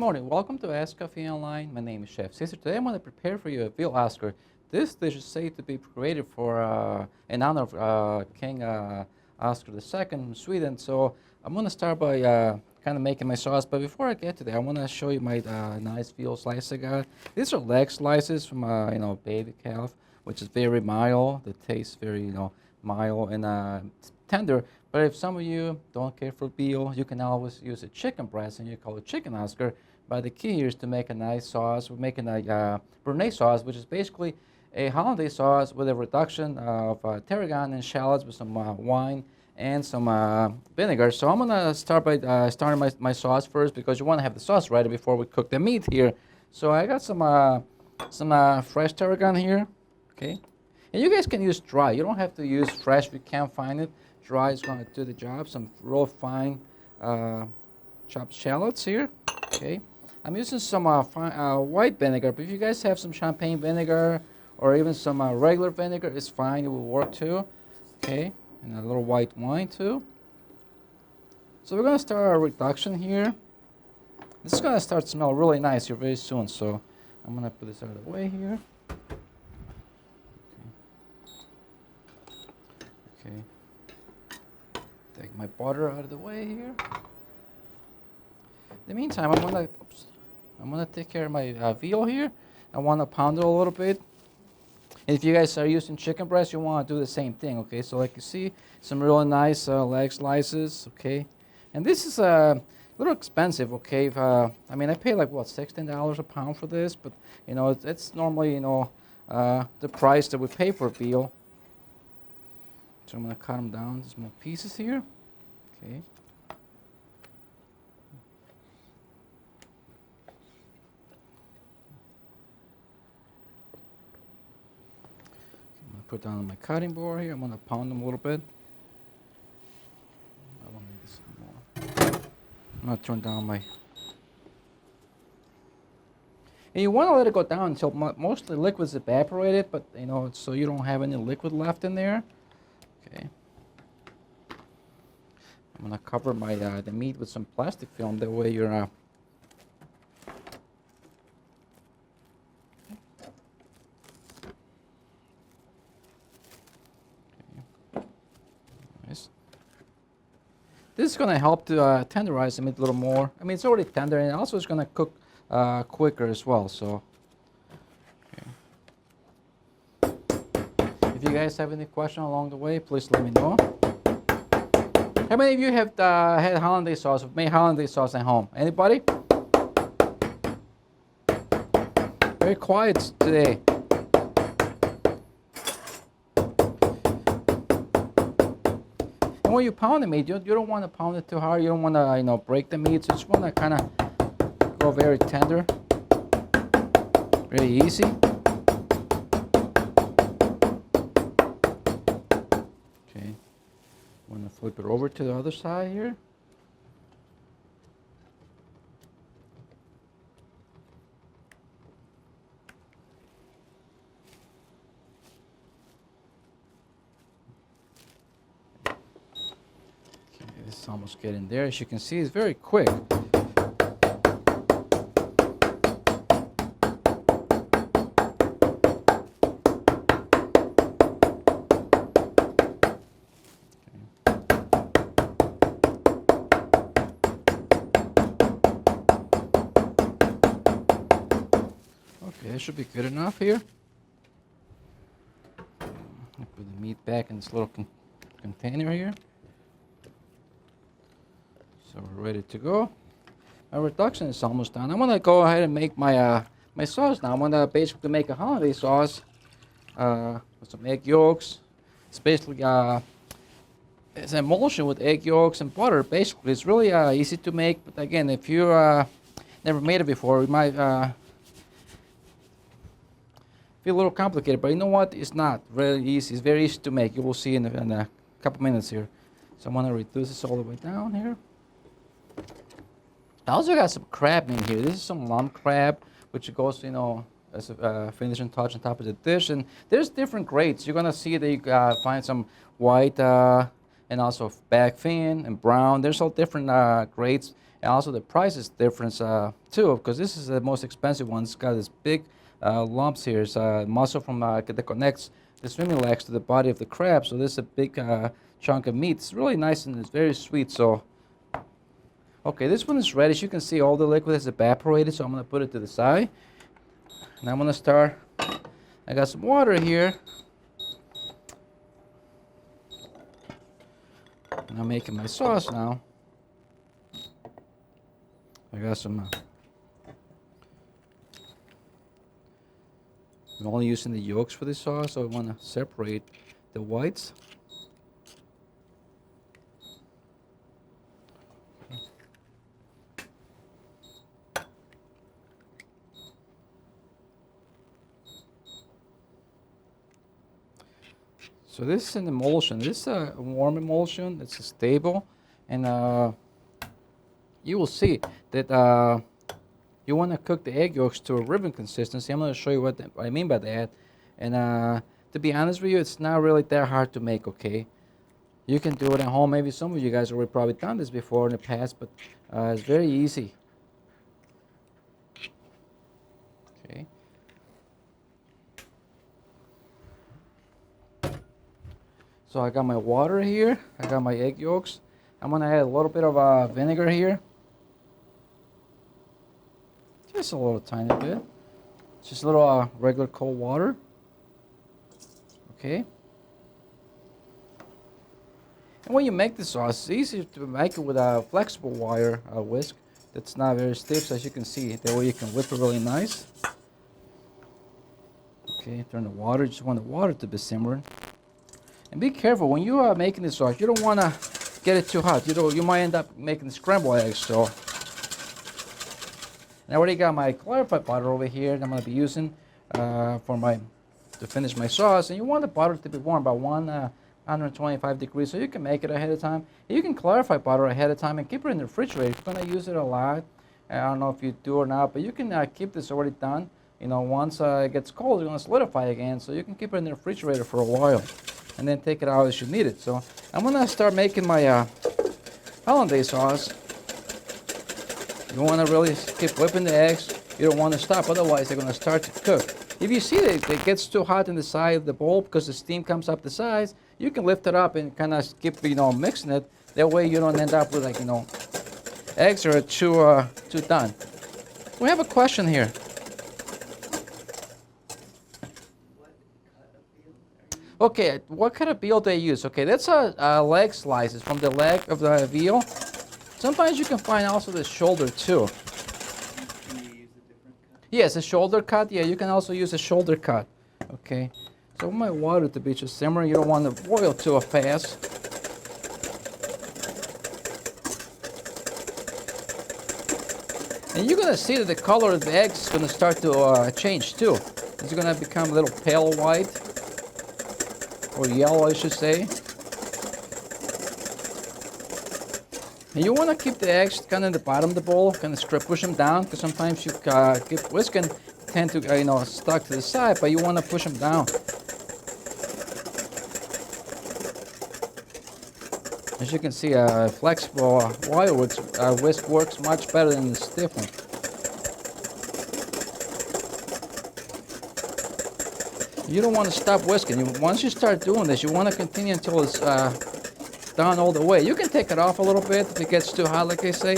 morning. Welcome to Escoffier Online. My name is Chef Caesar. Today I'm going to prepare for you a Veal Oscar. This dish is said to be created for in honor of King Oscar II from Sweden. So I'm going to start by kind of making my sauce. But before I get to that, I want to show you my nice veal slice I got. These are leg slices from baby calf, which is very mild. The taste very mild and tender. But if some of you don't care for veal, you can always use a chicken breast, and you call it chicken Oscar. But the key here is to make a nice sauce. We're making a Bernaise sauce, which is basically a hollandaise sauce with a reduction of tarragon and shallots with some wine and some vinegar. So I'm going to start by starting my sauce first, because you want to have the sauce ready before we cook the meat here. So I got some fresh tarragon here, okay? And you guys can use dry. You don't have to use fresh if you can't find it. Dry is going to do the job. Some real fine chopped shallots here. Okay, I'm using some white vinegar, but if you guys have some champagne vinegar or even some regular vinegar, it's fine. It will work too. Okay, and a little white wine too. So we're going to start our reduction here. This is going to start to smell really nice here very soon. So I'm going to put this out of the way here. Okay. Take my butter out of the way here. In the meantime, I'm gonna take care of my veal here. I want to pound it a little bit. And if you guys are using chicken breast, you want to do the same thing. Okay, so like you see, some really nice leg slices. Okay, and this is a little expensive. Okay, I mean I pay like what, $16 a pound for this, but it's normally the price that we pay for veal. So I'm going to cut them down into small pieces here. Okay. I'm going to put down on my cutting board here. I'm going to pound them a little bit. I don't need this anymore. I'm going to turn down my... And you want to let it go down until most of the liquid's evaporated, but so you don't have any liquid left in there. Okay. I'm going to cover my the meat with some plastic film. That way you're okay. Nice. This is going to help to tenderize the meat a little more. I mean, it's already tender, and also it's going to cook quicker as well. So. If you guys have any questions along the way, please let me know. How many of you have had hollandaise sauce, made hollandaise sauce at home? Anybody? Very quiet today. And when you pound the meat, you don't want to pound it too hard. You don't want to break the meat. So you just want to kind of go very tender, very easy. I'm going to flip it over to the other side here. Okay, this is almost getting there. As you can see, it's very quick. Okay, this should be good enough here. I'll put the meat back in this little container here. So we're ready to go. My reduction is almost done. I'm going to go ahead and make my my sauce now. I'm going to basically make a hollandaise sauce with some egg yolks. It's basically it's an emulsion with egg yolks and butter. Basically, it's really easy to make. But again, if you never made it before, it might feel a little complicated, but you know what? It's not really easy. It's very easy to make. You will see in a couple minutes here. So I'm going to reduce this all the way down here. I also got some crab in here. This is some lump crab, which goes, as a finishing touch on top of the dish. And there's different grades. You're going to see that you find some white and also back fin and brown. There's all different grades. And also the price is different too, because this is the most expensive one. It's got this big lumps here. It's muscle from that connects the swimming legs to the body of the crab. So this is a big chunk of meat. It's really nice and it's very sweet. So, okay, this one is ready. As you can see, all the liquid is evaporated. So I'm gonna put it to the side. And I'm gonna start. I got some water here. And I'm making my sauce now. I got some. I'm only using the yolks for this sauce, so I want to separate the whites. So this is an emulsion. This is a warm emulsion. It's stable, and you will see that you want to cook the egg yolks to a ribbon consistency. I'm going to show you what I mean by that. And to be honest with you, it's not really that hard to make. Okay, you can do it at home. Maybe some of you guys already probably done this before in the past, but it's very easy. Okay. So I got my water here. I got my egg yolks. I'm gonna add a little bit of vinegar here. Just a little tiny bit. Just a little regular cold water. Okay. And when you make the sauce, it's easy to make it with a flexible wire whisk that's not very stiff, so as you can see. That way you can whip it really nice. Okay, turn the water. You just want the water to be simmering. And be careful when you are making this sauce. You don't want to get it too hot. You might end up making scrambled eggs. So, and I already got my clarified butter over here that I'm going to be using to finish my sauce. And you want the butter to be warm, about 125 degrees, so you can make it ahead of time. And you can clarify butter ahead of time and keep it in the refrigerator. If you're going to use it a lot, I don't know if you do or not, but you can keep this already done. You know, once it gets cold, it's going to solidify again, so you can keep it in the refrigerator for a while. And then take it out as you need it. So I'm gonna start making my hollandaise sauce. You wanna really keep whipping the eggs. You don't wanna stop, otherwise they're gonna start to cook. If you see that it gets too hot in the side of the bowl because the steam comes up the sides, you can lift it up and kind of keep, mixing it. That way you don't end up with eggs are too done. We have a question here. Okay, what kind of veal do they use? Okay, that's a leg slices from the leg of the veal. Sometimes you can find also the shoulder too. Can you use a different cut? Yes, a shoulder cut. Yeah, you can also use a shoulder cut. Okay, so I want my water to be just simmering. You don't want to boil too fast. And you're gonna see that the color of the eggs is gonna start to change too. It's gonna become a little pale white. Or yellow, I should say. And you want to keep the eggs kind of at the bottom of the bowl, kind of push them down, because sometimes you keep whisking, tend to stuck to the side, but you want to push them down. As you can see, a flexible wire whisk works much better than the stiff one. You don't want to stop whisking. Once you start doing this, you want to continue until it's done all the way. You can take it off a little bit if it gets too hot, like they say.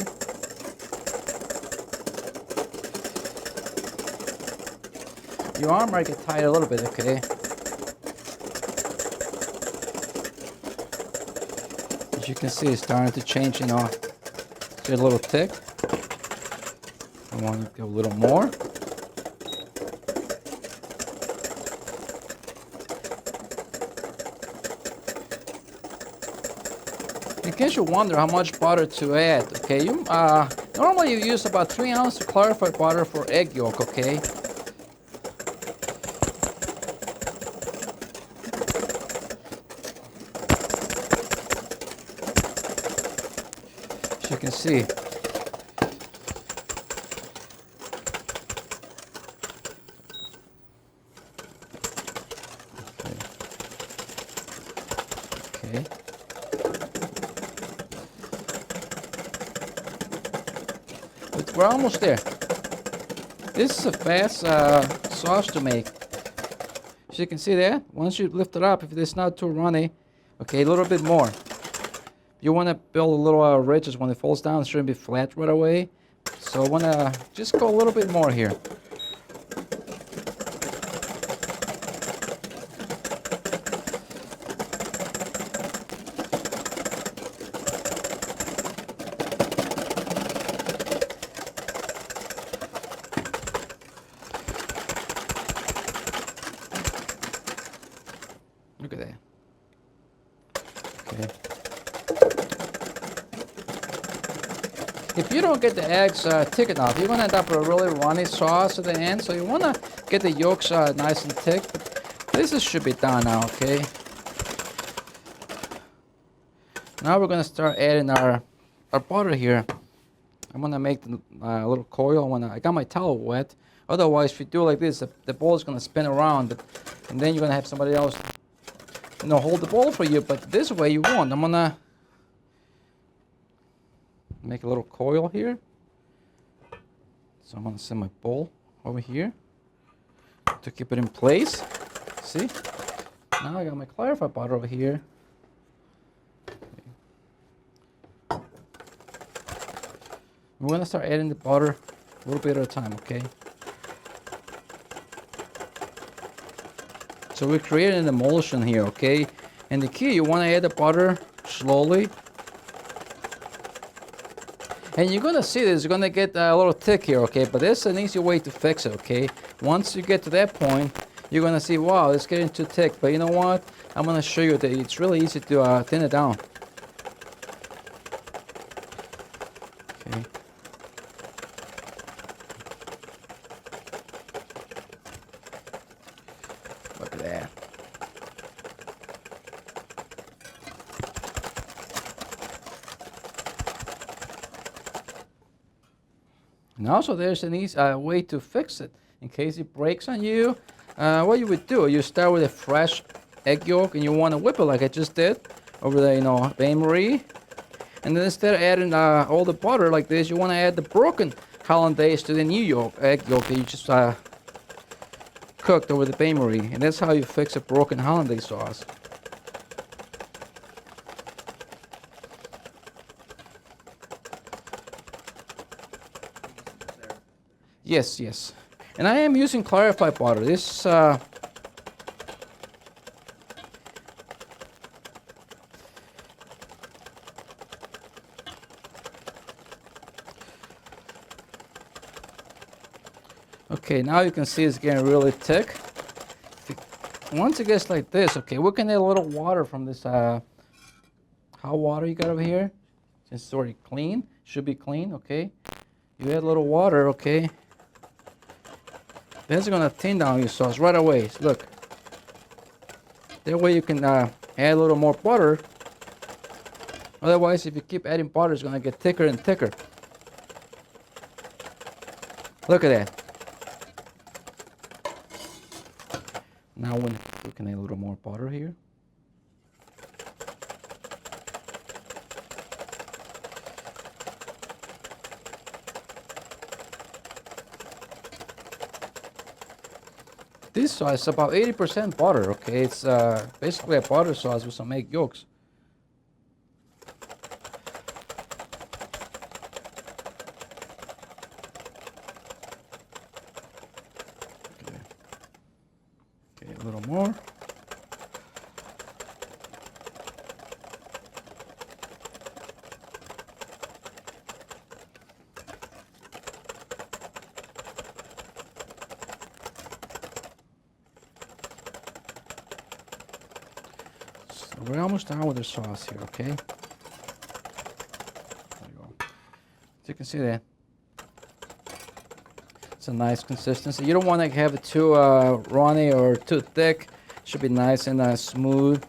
Your arm might get tight a little bit, okay? As you can see, it's starting to change, Get a little thick. I want to go a little more. In case you wonder how much butter to add, okay, normally you use about 3 ounces of clarified butter for egg yolk, okay? As you can see. Okay. we're almost there. This is a fast sauce to make. As you can see there, once you lift it up, if it's not too runny, okay, a little bit more. You want to build a little ridges when it falls down. It shouldn't be flat right away. So I want to just go a little bit more here. Look at that. Okay. If you don't get the eggs thick enough, you're going to end up with a really runny sauce at the end. So you want to get the yolks nice and thick. But this should be done now, okay? Now we're going to start adding our butter here. I'm going to make a little coil. I got my towel wet. Otherwise, if you do it like this, the bowl is going to spin around. And then you're going to have somebody else hold the bowl for you. But this way you won't. I'm going to make a little coil here. So I'm going to set my bowl over here to keep it in place. See? Now I got my clarified butter over here. We're going to start adding the butter a little bit at a time, okay? So we're creating an emulsion here, okay? And the key, you want to add the butter slowly. And you're going to see this, it's going to get a little thick here, okay? But there's an easy way to fix it, okay? Once you get to that point, you're going to see, wow, it's getting too thick. But you know what? I'm going to show you that it's really easy to thin it down. Okay. Look at that. And also there's an easy way to fix it. In case it breaks on you, what you would do, you start with a fresh egg yolk and you want to whip it like I just did over the, bain-marie. And then instead of adding all the butter like this, you want to add the broken hollandaise to the new egg yolk that you just cooked over the bain-marie. And that's how you fix a broken hollandaise sauce. Yes, yes. And I am using clarified butter. This okay, now you can see it's getting really thick. Once it gets like this, okay, we can add a little water from this hot water you got over here. Since it's already clean, should be clean, okay. You add a little water, okay. That's gonna thin down your sauce right away. So look. That way you can add a little more butter. Otherwise, if you keep adding butter, it's gonna get thicker and thicker. Look at that. Now we can add a little more butter here. This sauce is about 80% butter, okay? It's basically a butter sauce with some egg yolks. Okay, a little more. We're almost done with the sauce here, okay? There you go. So you can see that. It's a nice consistency. You don't want to have it too runny or too thick. It should be nice and smooth.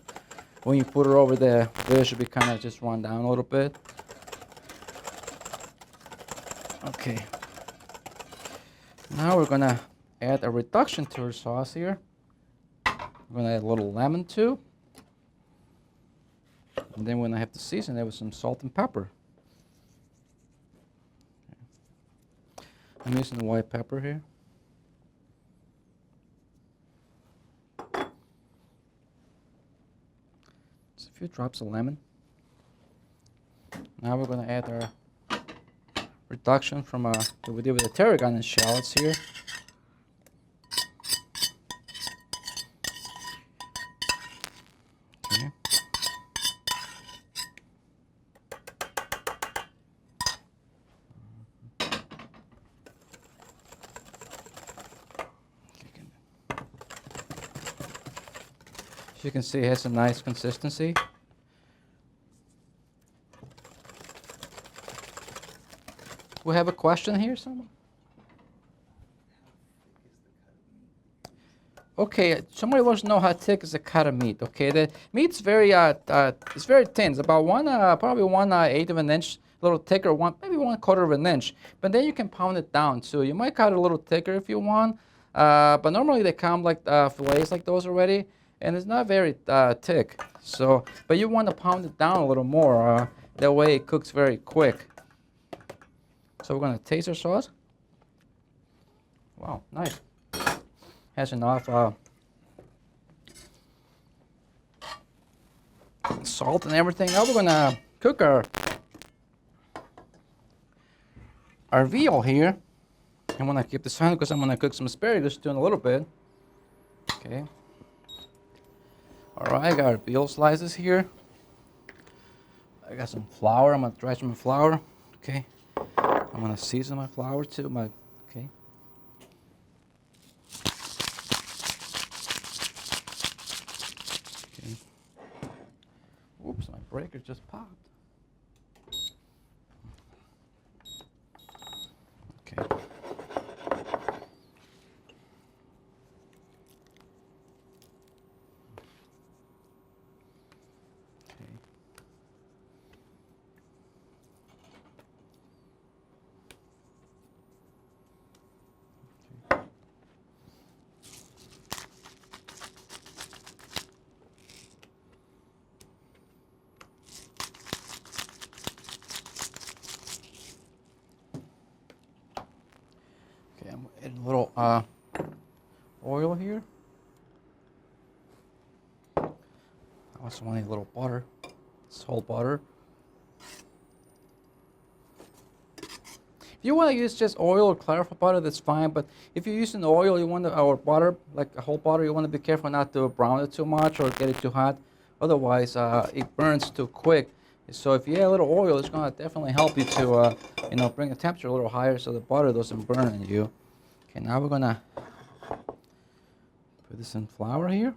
When you put it over there, it should be kind of just run down a little bit. Okay. Now we're gonna add a reduction to our sauce here. We're gonna add a little lemon too. And then we're gonna have to season it with some salt and pepper. I'm using the white pepper here. Just a few drops of lemon. Now we're going to add our reduction from what we did with the tarragon and shallots here. Okay. As you can see, it has a nice consistency. We have a question here, someone? Okay, somebody wants to know how thick is a cut of meat. Okay, the meat's very it's very thin. It's about probably 1/8 of an inch, a little thicker, maybe 1/4 of an inch. But then you can pound it down too. You might cut it a little thicker if you want, but normally they come like fillets like those already, and it's not very thick. So, but you want to pound it down a little more. That way it cooks very quick. So we're going to taste our sauce. Wow, nice. Has enough salt and everything. Now we're going to cook our veal here. I want to keep this on because I'm going to cook some asparagus too in a little bit. Okay. All right, I got our veal slices here. I got some flour. I'm going to dry some flour. Okay. I'm going to season my flour too. Okay. Okay. Oops, my breaker just popped. Okay. I'm adding a little oil here. I also want a little butter, salt butter. If you want to use just oil or clarified butter, that's fine. But if you're using oil, you want or butter, like a whole butter, you want to be careful not to brown it too much or get it too hot. Otherwise, it burns too quick. So if you add a little oil, it's going to definitely help you to, bring the temperature a little higher so the butter doesn't burn on you. Okay, now we're going to put this in flour here.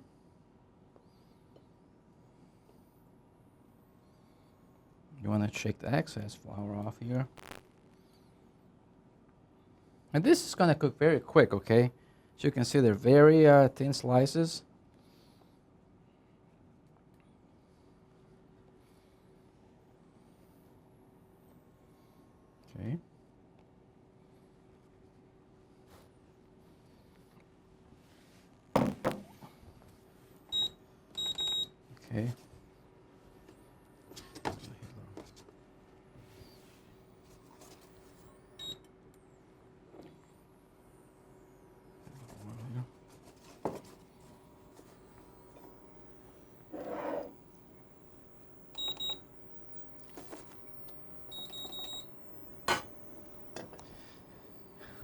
You want to shake the excess flour off here. And this is going to cook very quick, okay? As you can see, they're very thin slices. Okay. Okay.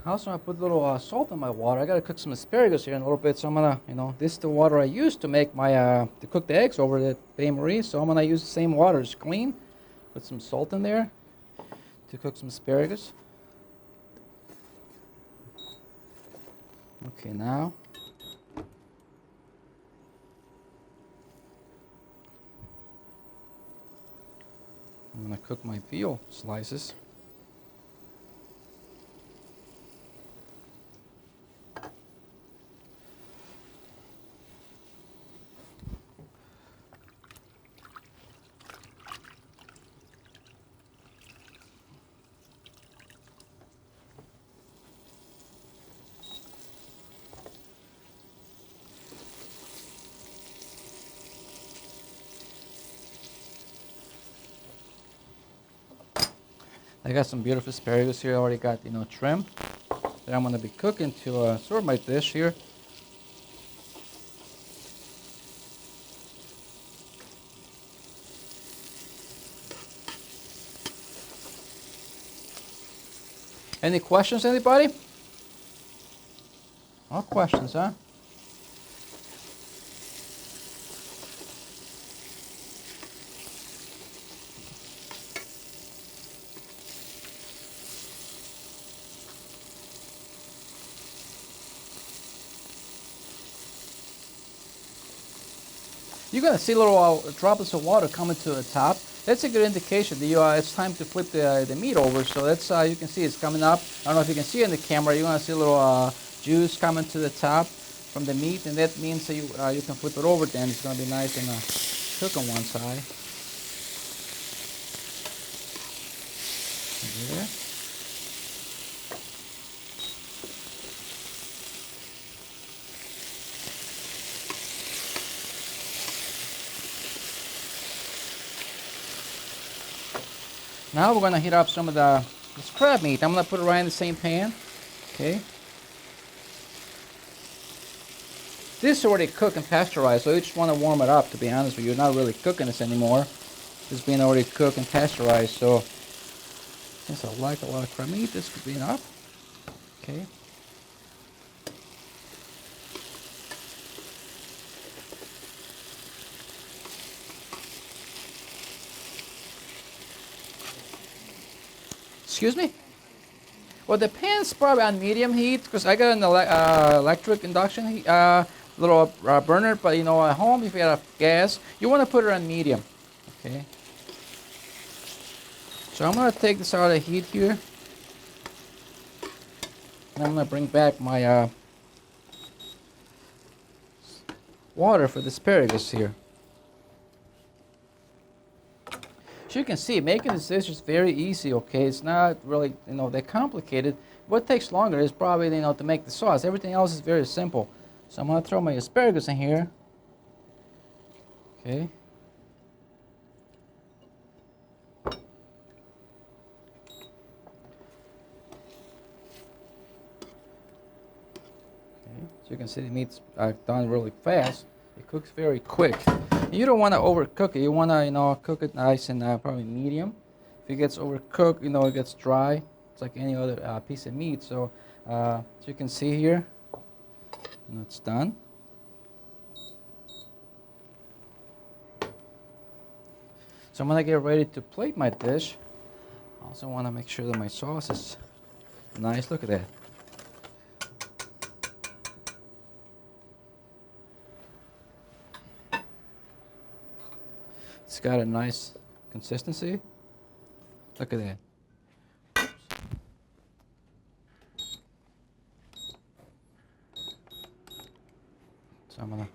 I also want to put a little salt in my water. I got to cook some asparagus here in a little bit, so I'm gonna, this is the water I use to make my to cook the eggs over at Bain Marie. So I'm gonna use the same water. It's clean. Put some salt in there to cook some asparagus. Okay, now I'm gonna cook my veal slices. I got some beautiful asparagus here. I already got, trim. that I'm going to be cooking to serve my dish here. Any questions, anybody? No questions, huh? You're going to see little droplets of water coming to the top. That's a good indication that it's time to flip the meat over. So that's you can see it's coming up. I don't know if you can see it in the camera. You're going to see a little juice coming to the top from the meat, and that means that you can flip it over. Then it's going to be nice and cook on one side. There. Now we're going to heat up some of this crab meat. I'm going to put it right in the same pan. Okay. This is already cooked and pasteurized, so you just want to warm it up, to be honest with you. You're not really cooking this anymore. It's being already cooked and pasteurized, so since I like a lot of crab meat, this could be enough. Okay. Excuse me? Well, the pan's probably on medium heat because I got an electric induction heat, little burner. But you know, at home, if you have gas, you want to put it on medium. Okay. So I'm gonna take this out of heat here. And I'm gonna bring back my water for the asparagus here. As you can see, making this dish is very easy, okay? It's not really, that complicated. What takes longer is probably, to make the sauce. Everything else is very simple. So I'm going to throw my asparagus in here. Okay. Okay. So you can see the meat's done really fast. It cooks very quick. You don't want to overcook it. You want to, cook it nice and probably medium. If it gets overcooked, it gets dry. It's like any other piece of meat. So, as you can see here, it's done. So I'm gonna get ready to plate my dish. I also want to make sure that my sauce is nice. Look at that. It's got a nice consistency. Look at that. So I'm gonna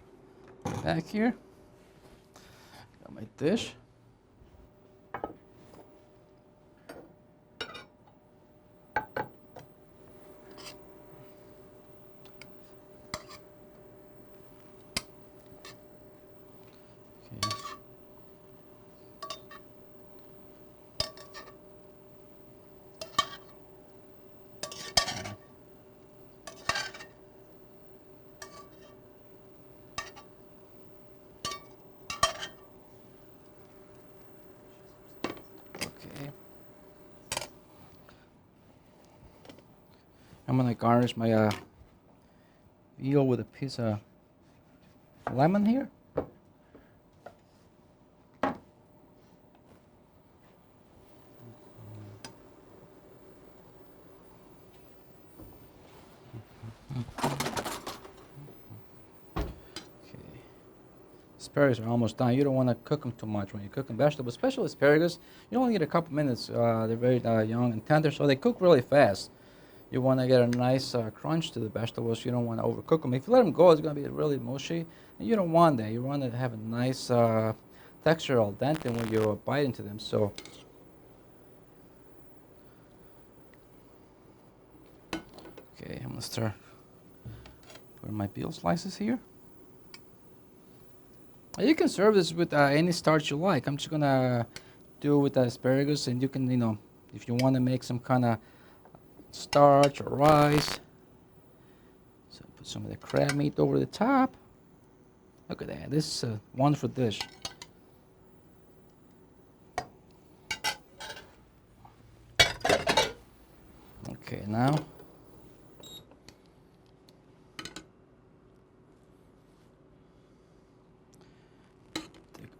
go back here. Got my dish. I'm gonna garnish my veal with a piece of lemon here. Asparagus are almost done. You don't want to cook them too much when you're cooking vegetables, especially asparagus. You only need a couple minutes. They're very young and tender, so they cook really fast. You want to get a nice crunch to the vegetables. You don't want to overcook them. If you let them go, it's going to be really mushy, and you don't want that. You want to have a nice texture al dente when you bite into them. So, okay, I'm going to start putting my veal slices here. You can serve this with any starch you like. I'm just gonna do it with the asparagus, and you can, if you want to make some kind of starch or rice. So put some of the crab meat over the top. Look at that. This is a wonderful dish. Okay, now take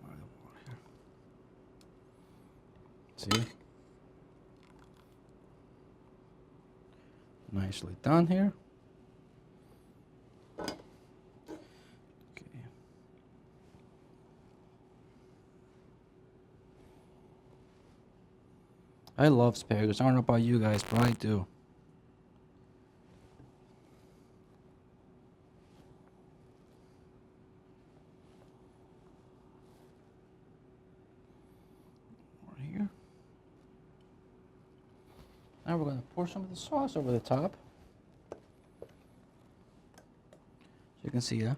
out the water here. See? Nicely done here. Okay. I love asparagus. I don't know about you guys, but I do. Here. Now we're going to pour some of the sauce over the top. So you can see that.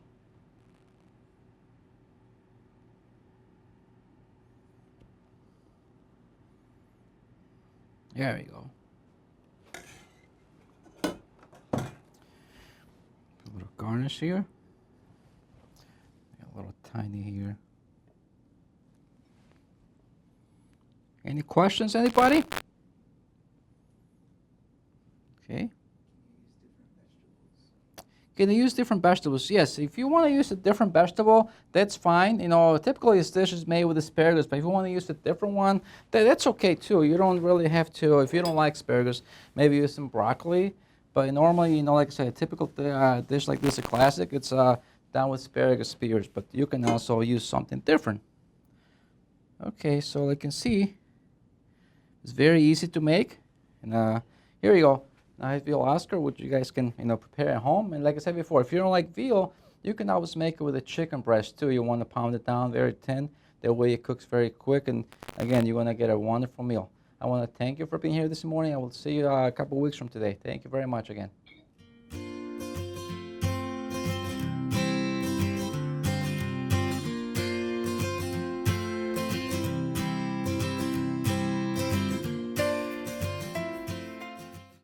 There we go. Put a little garnish here. A little tiny here. Any questions, anybody? Okay. Can you use different vegetables? Yes, if you want to use a different vegetable, that's fine. You know, typically this dish is made with asparagus, but if you want to use a different one, that's okay too. You don't really have to, if you don't like asparagus, maybe use some broccoli. But normally, you know, like I said, a typical dish like this, a classic, it's done with asparagus spears, but you can also use something different. Okay, so like you can see, it's very easy to make. And here we go. Now Veal Oscar, which you guys can, you know, prepare at home. And like I said before, if you don't like veal, you can always make it with a chicken breast too. You want to pound it down very thin. That way it cooks very quick. And again, you're going to get a wonderful meal. I want to thank you for being here this morning. I will see you a couple weeks from today. Thank you very much again.